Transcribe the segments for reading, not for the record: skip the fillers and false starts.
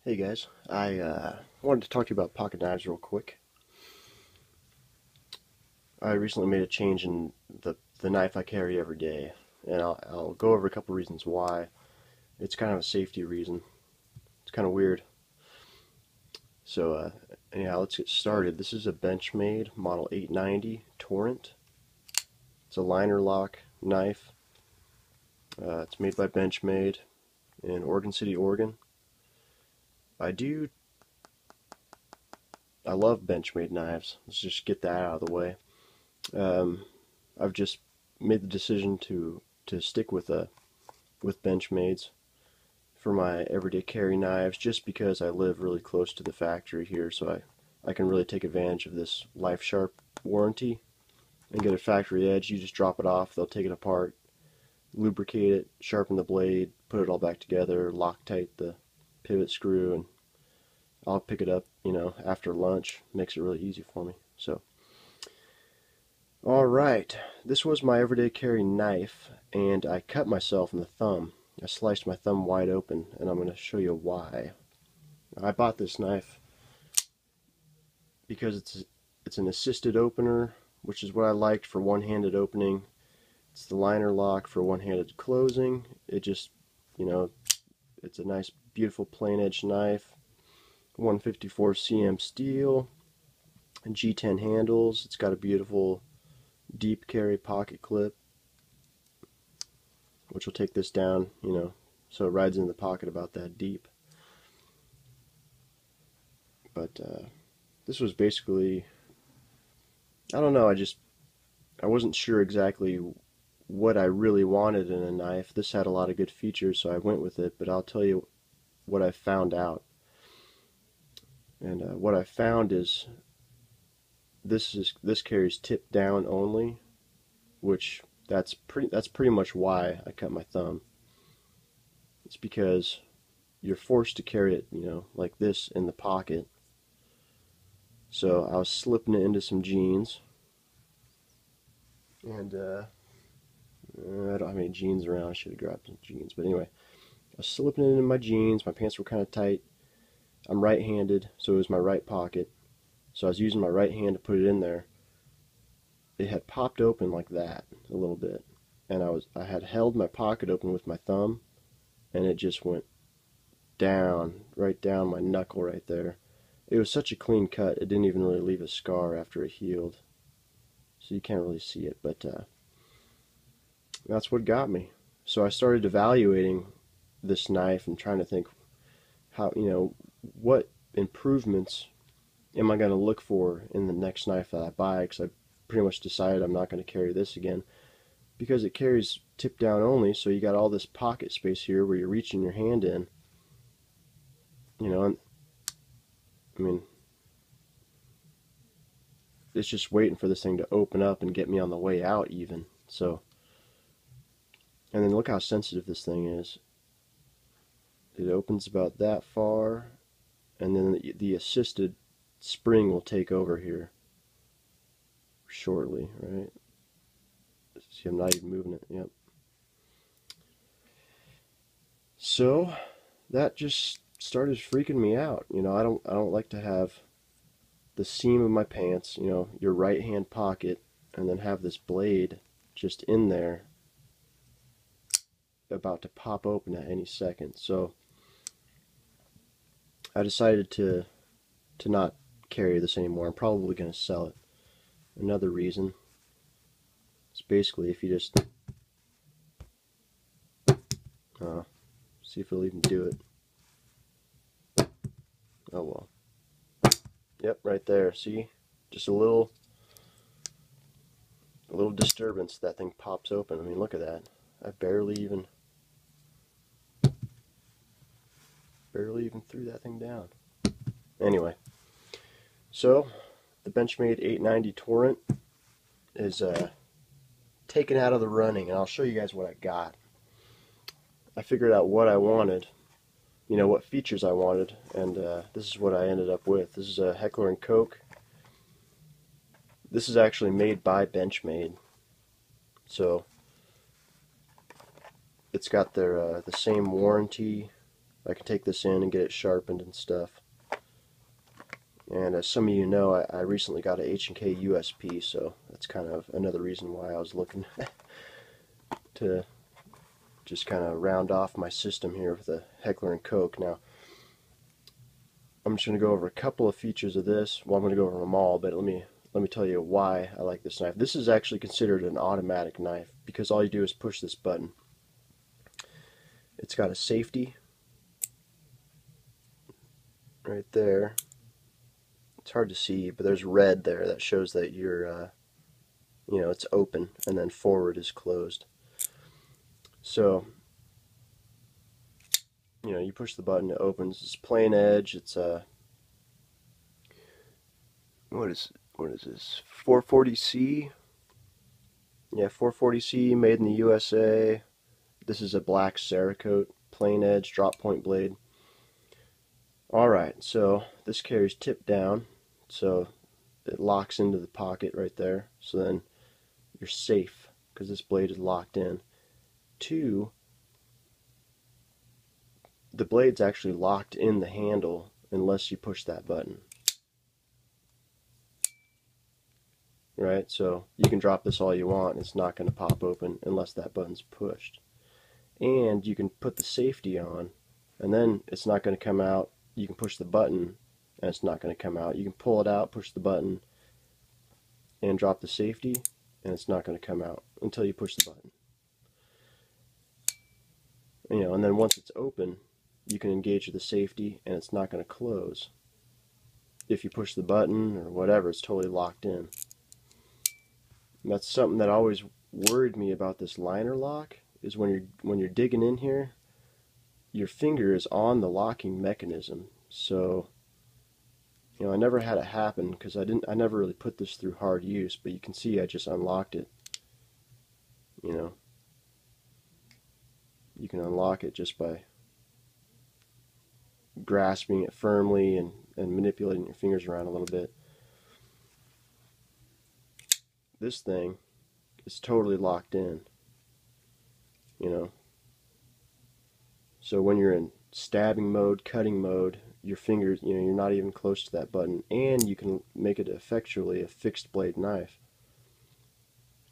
Hey guys, I wanted to talk to you about pocket knives real quick. I recently made a change in the knife I carry every day, and I'll go over a couple reasons why. It's kind of a safety reason. It's kind of weird. So anyhow, let's get started. This is a Benchmade Model 890 Torrent. It's a liner lock knife. It's made by Benchmade in Oregon City, Oregon. I love Benchmade knives. Let's just get that out of the way. I've just made the decision to stick with Benchmades for my everyday carry knives, just because I live really close to the factory here, so I can really take advantage of this Life Sharp warranty and get a factory edge. You just drop it off, they'll take it apart, lubricate it, sharpen the blade, put it all back together, Loctite the pivot screw, and I'll pick it up, after lunch. Makes it really easy for me. So, alright, this was my everyday carry knife, and I cut myself in the thumb. I sliced my thumb wide open, and I'm going to show you why. I bought this knife because it's an assisted opener, which is what I liked for one-handed opening. It's the liner lock for one-handed closing. It just, it's a nice, beautiful plain edge knife. 154 cm steel, and G10 handles. It's got a beautiful deep carry pocket clip, which will take this down, so it rides in the pocket about that deep. But this was basically, I don't know, I wasn't sure exactly what I really wanted in a knife. This had a lot of good features, so I went with it, but I'll tell you what I found out. And what I found is this carries tip down only, which that's pretty much why I cut my thumb. It's because you're forced to carry it, like this in the pocket. So I was slipping it into some jeans, and I don't have any jeans around. I should have grabbed some jeans, but anyway, I was slipping it into my jeans. My pants were kind of tight. I'm right-handed, so it was my right pocket. So I was using my right hand to put it in there. It had popped open like that a little bit, and I had held my pocket open with my thumb, and it just went down, right down my knuckle right there. It was such a clean cut, it didn't even really leave a scar after it healed. So you can't really see it, but that's what got me. So I started evaluating this knife and trying to think how, what improvements am I going to look for in the next knife that I buy, because I've pretty much decided I'm not going to carry this again, because it carries tip down only, so you got all this pocket space here where you're reaching your hand in, and I mean, it's just waiting for this thing to open up and get me on the way out even. So, and then look how sensitive this thing is. It opens about that far, and then the assisted spring will take over here shortly, right? See, I'm not even moving it. Yep. So that just started freaking me out. I don't like to have the seam of my pants, your right hand pocket, and then have this blade just in there about to pop open at any second. So I decided to not carry this anymore. I'm probably going to sell it. Another reason is basically if you just see if it'll even do it. Oh well. Yep, right there. See, just a little disturbance, that thing pops open. I mean, look at that. I barely even threw that thing down. Anyway, so the Benchmade 890 Torrent is taken out of the running, and I'll show you guys what I got. I figured out what I wanted, what features I wanted, and this is what I ended up with. This is a Heckler & Koch. This is actually made by Benchmade, so it's got their the same warranty I can take this in and get it sharpened and stuff. And as some of you know, I recently got a H&K USP, so that's kind of another reason why I was looking to just kind of round off my system here with a Heckler & Koch. Now, I'm just going to go over a couple of features of this. Well, I'm going to go over them all, but let me tell you why I like this knife. This is actually considered an automatic knife because all you do is push this button. It's got a safety right there. It's hard to see, but there's red there that shows that you're, it's open, and then forward is closed. So, you push the button, it opens. It's plain edge. It's what is this? 440C. Yeah, 440C, made in the USA. This is a black Cerakote, plain edge, drop point blade. Alright, so this carries tip down, so it locks into the pocket right there. So then you're safe because this blade is locked in. 2, the blade's actually locked in the handle unless you push that button. Right, so you can drop this all you want and it's not going to pop open unless that button's pushed. And you can put the safety on and then it's not going to come out. You can push the button and it's not going to come out. You can pull it out, push the button, and drop the safety, and it's not going to come out until you push the button. And then once it's open, you can engage the safety and it's not going to close. If you push the button or whatever, it's totally locked in. And that's something that always worried me about this liner lock, is when you're digging in here, your finger is on the locking mechanism. So, I never had it happen because I never really put this through hard use, but you can see I just unlocked it. You can unlock it just by grasping it firmly and manipulating your fingers around a little bit. This thing is totally locked in, So when you're in stabbing mode, cutting mode, your fingers, you're not even close to that button, and you can make it effectually a fixed blade knife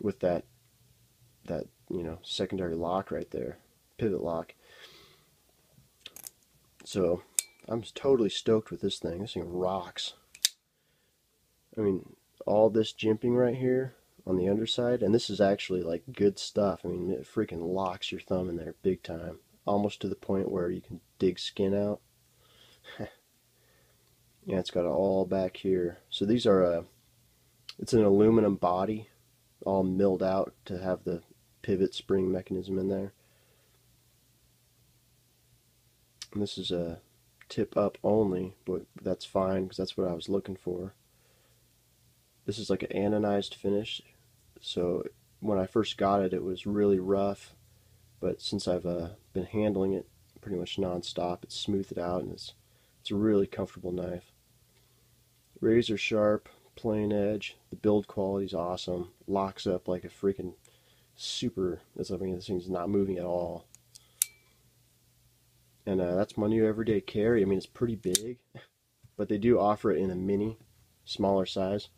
with that secondary lock right there, pivot lock. So I'm totally stoked with this thing. This thing rocks. I mean, all this jimping right here on the underside, and this is actually like good stuff. I mean, it freaking locks your thumb in there big time, almost to the point where you can dig skin out. Yeah, it's got it all back here. So these are it's an aluminum body, all milled out to have the pivot spring mechanism in there. And this is a tip up only, but that's fine because that's what I was looking for. This is like an anodized finish, so when I first got it, it was really rough, but since I've been handling it pretty much non-stop, it's smoothed it out, and it's a really comfortable knife. Razor sharp, plain edge. The build quality is awesome. Locks up like a freaking super. This thing's not moving at all. And that's my new everyday carry. I mean, it's pretty big, but they do offer it in a mini, smaller size.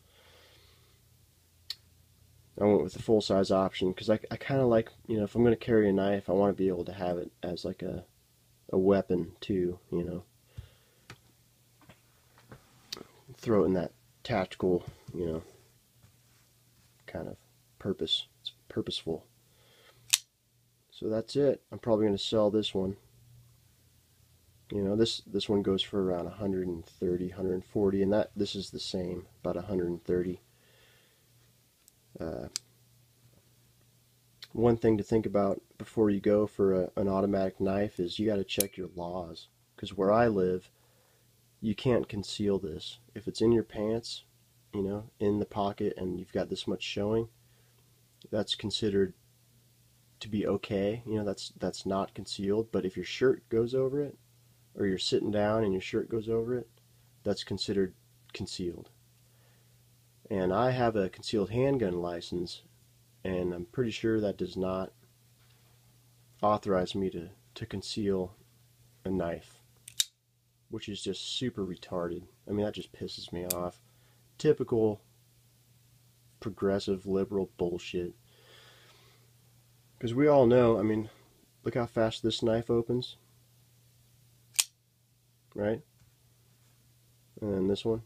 I went with the full size option because I kind of like, if I'm going to carry a knife, I want to be able to have it as like a weapon too, Throw it in that tactical, kind of purpose. It's purposeful. So that's it. I'm probably going to sell this one. This one goes for around 130, 140, and this is the same, about 130. One thing to think about before you go for an automatic knife is you got to check your laws, because where I live, you can't conceal this. If it's in your pants, in the pocket, and you've got this much showing, that's considered to be okay. That's not concealed. But if your shirt goes over it, or you're sitting down and your shirt goes over it, that's considered concealed. And I have a concealed handgun license, and I'm pretty sure that does not authorize me to conceal a knife, which is just super retarded. I mean, that just pisses me off. Typical progressive liberal bullshit. Because we all know, I mean, look how fast this knife opens. Right? And then this one.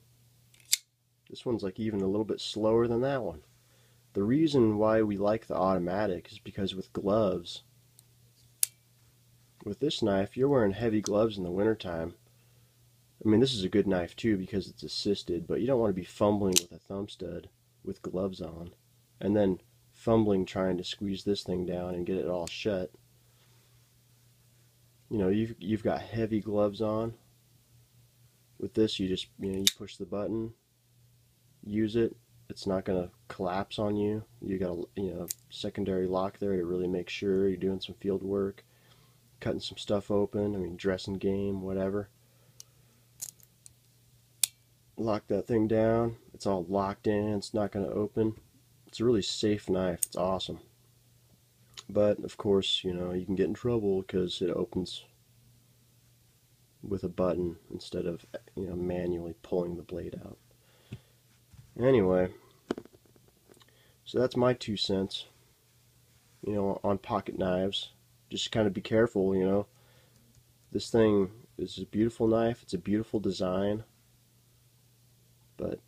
This one's like even a little bit slower than that one. The reason why we like the automatic is because with gloves, with this knife, you're wearing heavy gloves in the wintertime. I mean, this is a good knife too because it's assisted, but you don't want to be fumbling with a thumb stud with gloves on and then fumbling trying to squeeze this thing down and get it all shut. You know, you've got heavy gloves on. With this, you just, you know, you push the button, use it. It's not going to collapse on you. You got a, you know, secondary lock there to really make sure you're doing some field work, cutting some stuff open. I mean, dressing game, whatever. Lock that thing down. It's all locked in. It's not going to open. It's a really safe knife. It's awesome. But of course, you know, you can get in trouble because it opens with a button instead of, you know, manually pulling the blade out. Anyway, so that's my 2 cents, you know, on pocket knives. Just kind of be careful, you know. This thing is a beautiful knife. It's a beautiful design. But,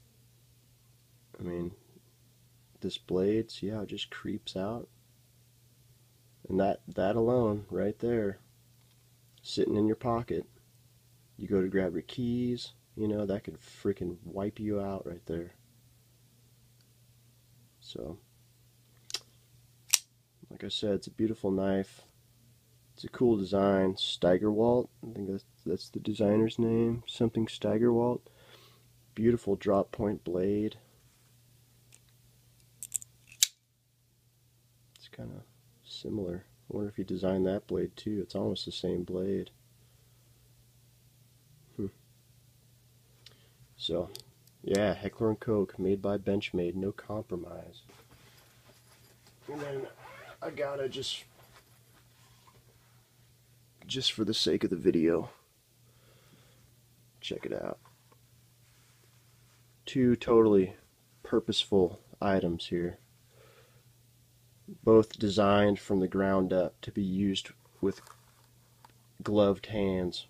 I mean, this blade, see how it just creeps out? And that alone, right there, sitting in your pocket, you go to grab your keys, you know, that could freaking wipe you out right there. So, like I said, it's a beautiful knife. It's a cool design. Steigerwalt, I think that's the designer's name. Something Steigerwalt. Beautiful drop point blade. It's kind of similar. I wonder if he designed that blade too. It's almost the same blade. So, yeah, Heckler & Koch, made by Benchmade, no compromise. And then I gotta just for the sake of the video, check it out. 2 totally purposeful items here. Both designed from the ground up to be used with gloved hands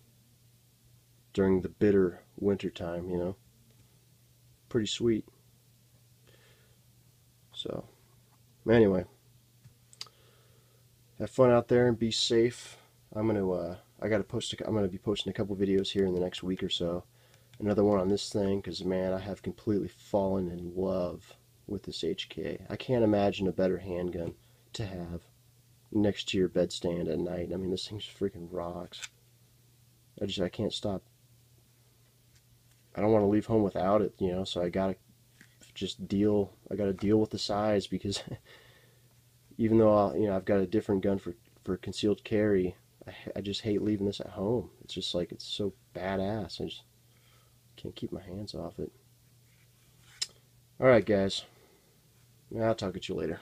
during the bitter winter time, you know. Pretty sweet. So, anyway, have fun out there and be safe. I'm gonna be posting a couple videos here in the next week or so. Another one on this thing, because man, I have completely fallen in love with this H&K. I can't imagine a better handgun to have next to your bedstand at night. I mean, this thing's freaking rocks. I can't stop. I don't want to leave home without it, you know, so I gotta deal with the size, because even though I've got a different gun for concealed carry, I just hate leaving this at home. It's just like, it's so badass. I just can't keep my hands off it. Alright guys, I'll talk to you later.